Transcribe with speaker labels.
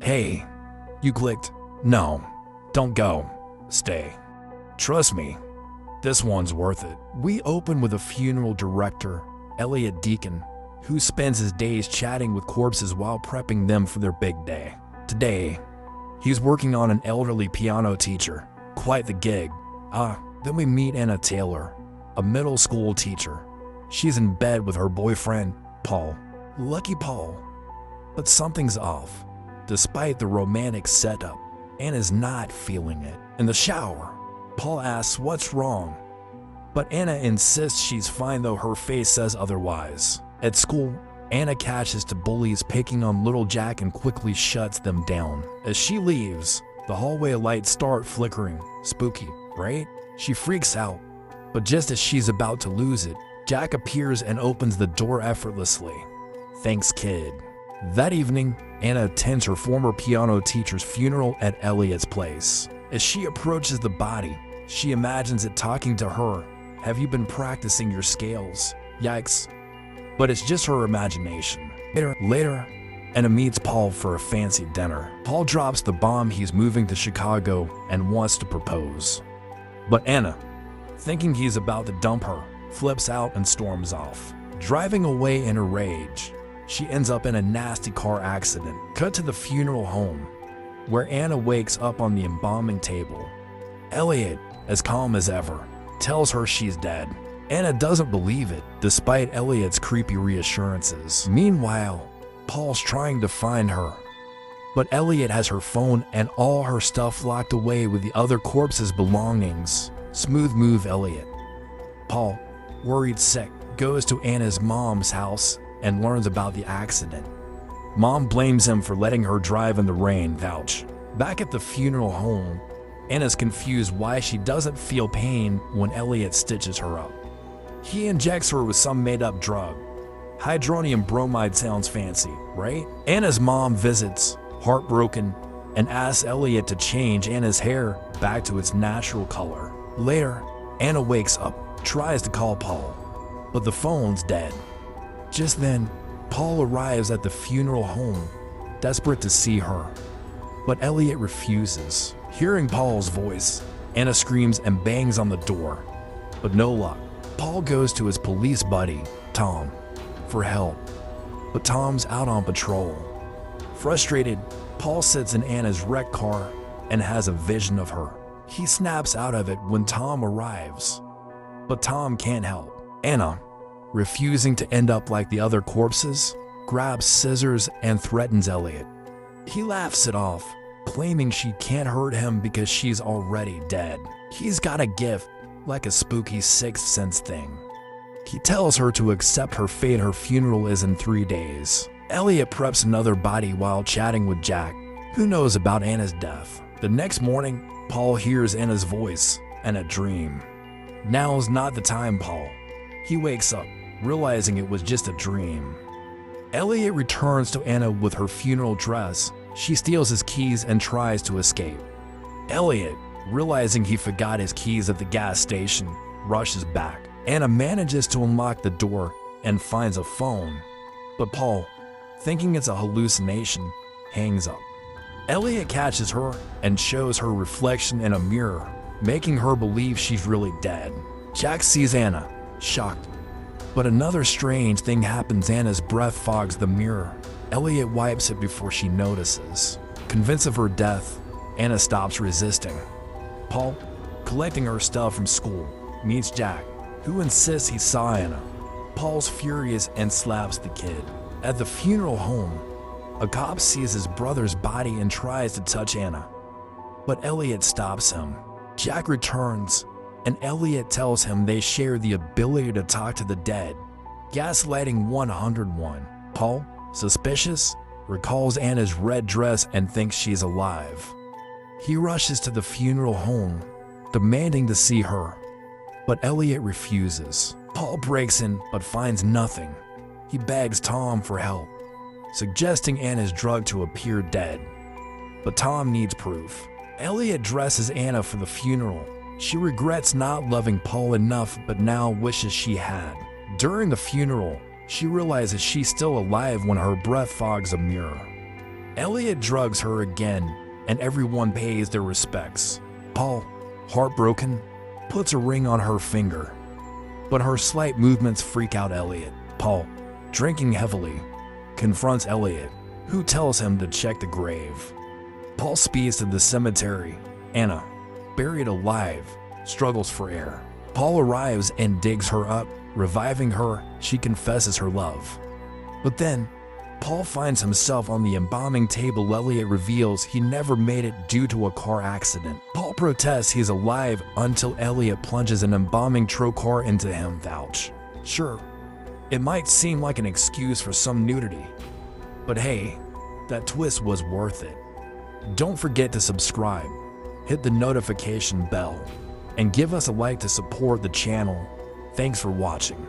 Speaker 1: Hey, you clicked. No, don't go. Stay. Trust me, this one's worth it. We open with a funeral director, Elliot Deacon, who spends his days chatting with corpses while prepping them for their big day. Today, he's working on an elderly piano teacher. Quite the gig. Then we meet Anna Taylor, a middle school teacher. She's in bed with her boyfriend, Paul. Lucky Paul. But something's off. Despite the romantic setup, Anna's not feeling it. In the shower, Paul asks what's wrong, but Anna insists she's fine though her face says otherwise. At school, Anna catches to bullies picking on little Jack and quickly shuts them down. As she leaves, the hallway lights start flickering. Spooky, right? She freaks out, but just as she's about to lose it, Jack appears and opens the door effortlessly. Thanks, kid. That evening, Anna attends her former piano teacher's funeral at Elliot's place. As she approaches the body, she imagines it talking to her. Have you been practicing your scales? Yikes. But it's just her imagination. Later, Anna meets Paul for a fancy dinner. Paul drops the bomb he's moving to Chicago and wants to propose. But Anna, thinking he's about to dump her, flips out and storms off. Driving away in a rage, she ends up in a nasty car accident. Cut to the funeral home, where Anna wakes up on the embalming table. Elliot, as calm as ever, tells her she's dead. Anna doesn't believe it, despite Elliot's creepy reassurances. Meanwhile, Paul's trying to find her, but Elliot has her phone and all her stuff locked away with the other corpse's belongings. Smooth move, Elliot. Paul, worried sick, goes to Anna's mom's house and learns about the accident. Mom blames him for letting her drive in the rain. Vouch. Back at the funeral home, Anna's confused why she doesn't feel pain when Elliot stitches her up. He injects her with some made-up drug. Hydronium bromide sounds fancy, right? Anna's mom visits, heartbroken, and asks Elliot to change Anna's hair back to its natural color. Later, Anna wakes up, tries to call Paul, but the phone's dead. Just then, Paul arrives at the funeral home, desperate to see her. But Elliot refuses. Hearing Paul's voice, Anna screams and bangs on the door, but no luck. Paul goes to his police buddy, Tom, for help, but Tom's out on patrol. Frustrated, Paul sits in Anna's wrecked car and has a vision of her. He snaps out of it when Tom arrives, but Tom can't help. Anna, refusing to end up like the other corpses, grabs scissors and threatens Elliot. He laughs it off, claiming she can't hurt him because she's already dead. He's got a gift, like a spooky sixth sense thing. He tells her to accept her fate. Her funeral is in 3 days. Elliot preps another body while chatting with Jack, who knows about Anna's death. The next morning, Paul hears Anna's voice and a dream. Now's not the time, Paul. He wakes up, realizing it was just a dream. Elliot returns to Anna with her funeral dress. She steals his keys and tries to escape. Elliot, realizing he forgot his keys at the gas station, rushes back. Anna manages to unlock the door and finds a phone, but Paul, thinking it's a hallucination, hangs up. Elliot catches her and shows her reflection in a mirror, making her believe she's really dead. Jack sees Anna, shocked. But another strange thing happens. Anna's breath fogs the mirror. Elliot wipes it before she notices. Convinced of her death, Anna stops resisting. Paul, collecting her stuff from school, meets Jack, who insists he saw Anna. Paul's furious and slaps the kid. At the funeral home, a cop sees his brother's body and tries to touch Anna, but Elliot stops him. Jack returns, and Elliot tells him they share the ability to talk to the dead. Gaslighting 101. Paul, suspicious, recalls Anna's red dress and thinks she's alive. He rushes to the funeral home, demanding to see her, but Elliot refuses. Paul breaks in but finds nothing. He begs Tom for help, suggesting Anna's drugged to appear dead, but Tom needs proof. Elliot dresses Anna for the funeral. She regrets not loving Paul enough but now wishes she had. During the funeral, she realizes she's still alive when her breath fogs a mirror. Elliot drugs her again, and everyone pays their respects. Paul, heartbroken, puts a ring on her finger, but her slight movements freak out Elliot. Paul, drinking heavily, confronts Elliot, who tells him to check the grave. Paul speeds to the cemetery. Anna, buried alive, struggles for air. Paul arrives and digs her up, reviving her. She confesses her love. But then, Paul finds himself on the embalming table. Elliot reveals he never made it due to a car accident. Paul protests he's alive until Elliot plunges an embalming trocar into him. Ouch. Sure, it might seem like an excuse for some nudity, but hey, that twist was worth it. Don't forget to subscribe, hit the notification bell, and give us a like to support the channel. Thanks for watching.